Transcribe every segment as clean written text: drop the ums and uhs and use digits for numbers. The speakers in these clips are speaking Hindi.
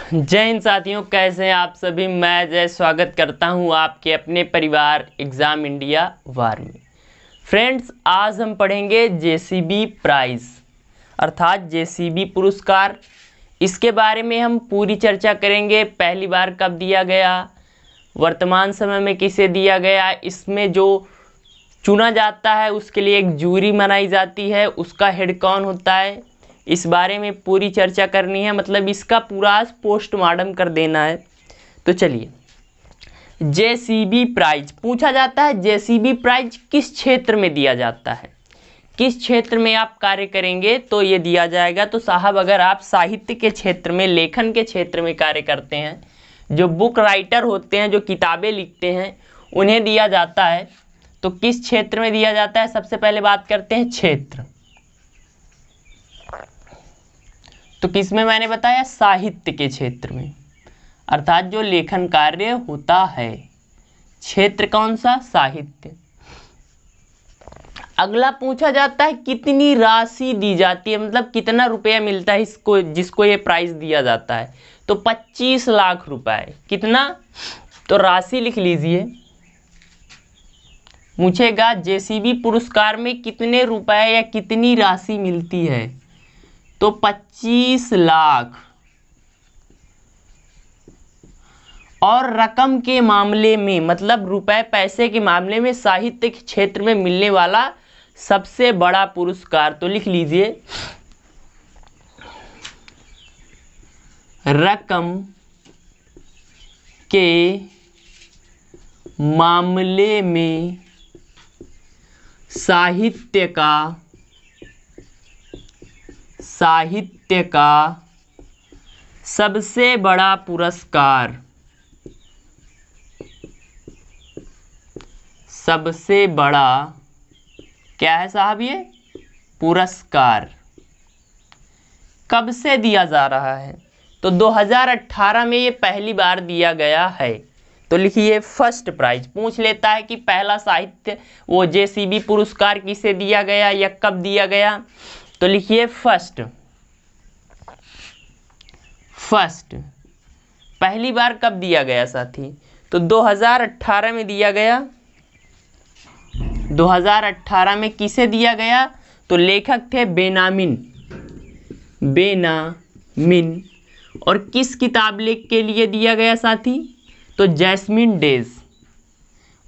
जय हिंद साथियों, कैसे हैं आप सभी। मैं जय स्वागत करता हूं आपके अपने परिवार एग्ज़ाम इंडिया वार में। फ्रेंड्स, आज हम पढ़ेंगे जेसीबी प्राइज़ अर्थात जेसीबी पुरस्कार। इसके बारे में हम पूरी चर्चा करेंगे। पहली बार कब दिया गया, वर्तमान समय में किसे दिया गया, इसमें जो चुना जाता है उसके लिए एक जूरी बनाई जाती है, उसका हेड कौन होता है, इस बारे में पूरी चर्चा करनी है। मतलब इसका पूरा पोस्टमार्टम कर देना है। तो चलिए, जेसीबी प्राइज पूछा जाता है। जेसीबी प्राइज किस क्षेत्र में दिया जाता है, किस क्षेत्र में आप कार्य करेंगे तो ये दिया जाएगा। तो साहब, अगर आप साहित्य के क्षेत्र में, लेखन के क्षेत्र में कार्य करते हैं, जो बुक राइटर होते हैं, जो किताबें लिखते हैं, उन्हें दिया जाता है। तो किस क्षेत्र में दिया जाता है, सबसे पहले बात करते हैं क्षेत्र। तो किस में मैंने बताया, साहित्य के क्षेत्र में, अर्थात जो लेखन कार्य होता है। क्षेत्र कौन सा, साहित्य। अगला पूछा जाता है कितनी राशि दी जाती है, मतलब कितना रुपया मिलता है इसको, जिसको ये प्राइज दिया जाता है। तो 25 लाख रुपए। कितना, तो राशि लिख लीजिए। पूछेगा जेसीबी पुरस्कार में कितने रुपए या कितनी राशि मिलती है, तो 25 लाख। और रकम के मामले में, मतलब रुपए पैसे के मामले में, साहित्य के क्षेत्र में मिलने वाला सबसे बड़ा पुरस्कार, तो लिख लीजिए रकम के मामले में साहित्य का सबसे बड़ा पुरस्कार, सबसे बड़ा क्या है साहब, ये पुरस्कार कब से दिया जा रहा है, तो 2018 में ये पहली बार दिया गया है। तो लिखिए फर्स्ट प्राइज। पूछ लेता है कि पहला साहित्य वो जेसीबी पुरस्कार किसे दिया गया या कब दिया गया, तो लिखिए फर्स्ट। पहली बार कब दिया गया साथी, तो 2018 में दिया गया। 2018 में किसे दिया गया, तो लेखक थे बेनामिन। और किस किताब लेख के लिए दिया गया साथी, तो जैस्मिन डेज।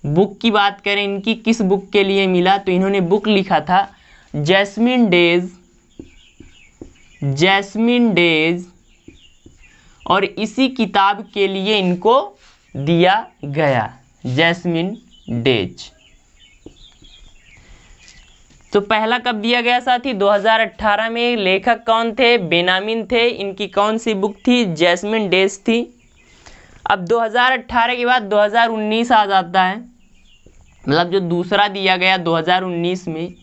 बुक की बात करें, इनकी किस बुक के लिए मिला, तो इन्होंने बुक लिखा था जैस्मिन डेज, और इसी किताब के लिए इनको दिया गया जैस्मिन डेज। तो पहला कब दिया गया साथी, 2018 में। लेखक कौन थे, बेनामिन थे। इनकी कौन सी बुक थी, जैस्मिन डेज थी। अब 2018 के बाद 2019 आ जाता है, मतलब जो दूसरा दिया गया 2019 में,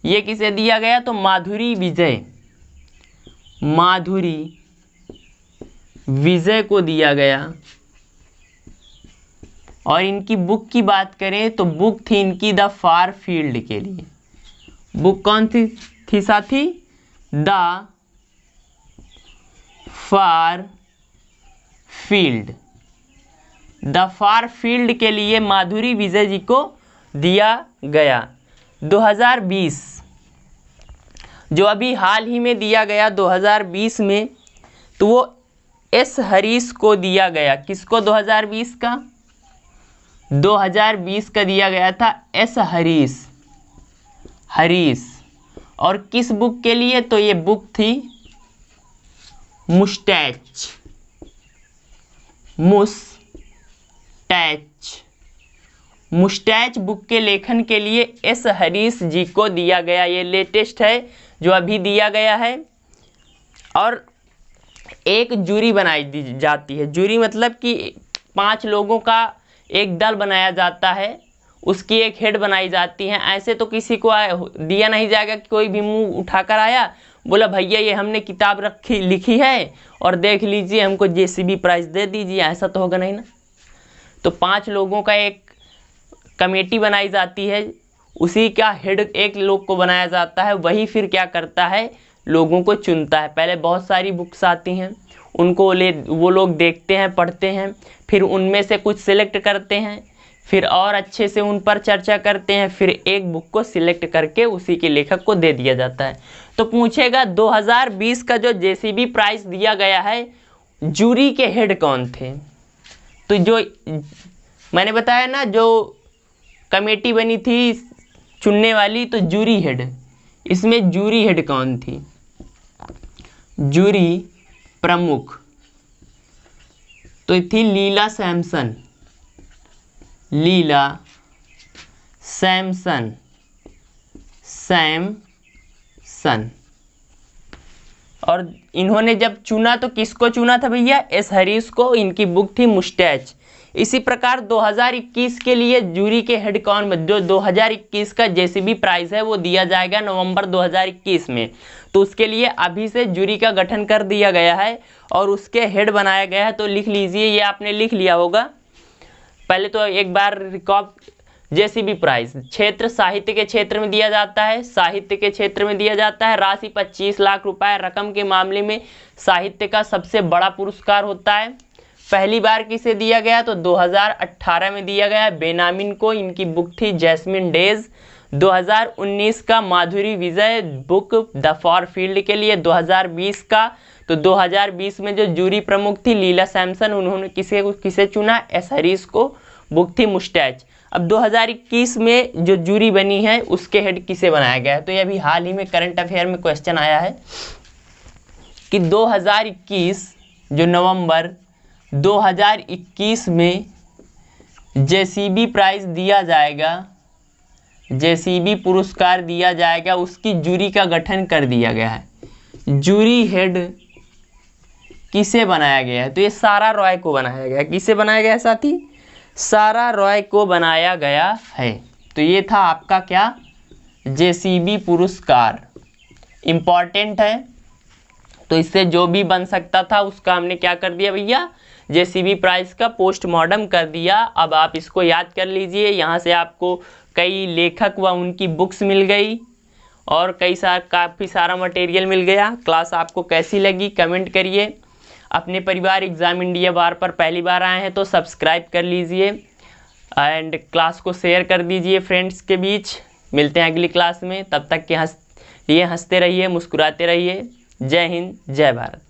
ये किसे दिया गया, तो माधुरी विजय को दिया गया। और इनकी बुक की बात करें तो बुक थी इनकी द फार फील्ड के लिए। बुक कौन थी साथी, द फार फील्ड के लिए माधुरी विजय जी को दिया गया। 2020 जो अभी हाल ही में दिया गया 2020 में, तो वो एस हरीश को दिया गया। किसको, 2020 का दिया गया था एस हरीश। और किस बुक के लिए, तो ये बुक थी मुस्टैच बुक के लेखन के लिए एस हरीश जी को दिया गया। ये लेटेस्ट है जो अभी दिया गया है। और एक जूरी बनाई जाती है। जूरी मतलब कि 5 लोगों का एक दल बनाया जाता है, उसकी एक हेड बनाई जाती है। ऐसे तो किसी को दिया नहीं जाएगा कि कोई भी मुंह उठाकर आया, बोला भैया ये हमने किताब लिखी है और देख लीजिए, हमको जेसीबी प्राइज दे दीजिए, ऐसा तो होगा नहीं ना। तो 5 लोगों का एक कमेटी बनाई जाती है, उसी का हेड एक लोग को बनाया जाता है। वही फिर क्या करता है, लोगों को चुनता है। पहले बहुत सारी बुक्स आती हैं, उनको वो लोग देखते हैं, पढ़ते हैं, फिर उनमें से कुछ सिलेक्ट करते हैं, फिर और अच्छे से उन पर चर्चा करते हैं, फिर एक बुक को सिलेक्ट करके उसी के लेखक को दे दिया जाता है। तो पूछेगा 2020 का जो जेसीबी प्राइज़ दिया गया है, जूरी के हेड कौन थे? तो जो मैंने बताया ना, जो कमेटी बनी थी चुनने वाली, तो जूरी हेड, इसमें जूरी हेड कौन थी? जूरी प्रमुख तो थी लीला सैमसन, लीला सैमसन, सैमसन। और इन्होंने जब चुना तो किसको चुना था भैया? एस हरीश को। इनकी बुक थी मुस्टैच। इसी प्रकार 2021 के लिए जूरी के हेड कौन? जो 2021 का जेसीबी प्राइज़ है वो दिया जाएगा नवंबर 2021 में। तो उसके लिए अभी से जूरी का गठन कर दिया गया है और उसके हेड बनाया गया है। तो लिख लीजिए, ये आपने लिख लिया होगा। पहले तो एक बार रिकॉप जेसीबी प्राइज़ क्षेत्र साहित्य के क्षेत्र में दिया जाता है, साहित्य के क्षेत्र में दिया जाता है। राशि 25 लाख रुपए। रकम के मामले में साहित्य का सबसे बड़ा पुरस्कार होता है। पहली बार किसे दिया गया? तो 2018 में दिया गया बेनामिन को। इनकी बुक थी जैस्मिन डेज। 2019 का Madhuri Vijay book the for field के लिए। 2020 का, तो 2020 में जो जूरी प्रमुख थी लीला सैमसन, उन्होंने किसे चुना? एस हरीश को। बुक थी मुस्टैच। अब 2021 में जो जूरी बनी है उसके हेड किसे बनाया गया है? तो ये अभी हाल ही में करंट अफेयर में क्वेश्चन आया है कि 2021 जो नवंबर 2021 में जेसीबी प्राइज़ दिया जाएगा, जेसीबी पुरस्कार दिया जाएगा, उसकी जूरी का गठन कर दिया गया है। जूरी हेड किसे बनाया गया है? तो ये सारा रॉय को बनाया गया है। किसे बनाया गया है साथी? सारा रॉय को बनाया गया है। तो ये था आपका क्या? जेसीबी पुरस्कार। इम्पॉर्टेंट है, तो इससे जो भी बन सकता था उसका हमने क्या कर दिया भैया? जेसीबी प्राइज़ का पोस्टमार्टम कर दिया। अब आप इसको याद कर लीजिए। यहाँ से आपको कई लेखक व उनकी बुक्स मिल गई और काफ़ी सारा मटेरियल मिल गया। क्लास आपको कैसी लगी कमेंट करिए। अपने परिवार एग्ज़ाम इंडिया वार पर पहली बार आए हैं तो सब्सक्राइब कर लीजिए एंड क्लास को शेयर कर दीजिए फ्रेंड्स के बीच। मिलते हैं अगली क्लास में, तब तक के हंसते रहिए, मुस्कुराते रहिए। जय हिंद, जय भारत।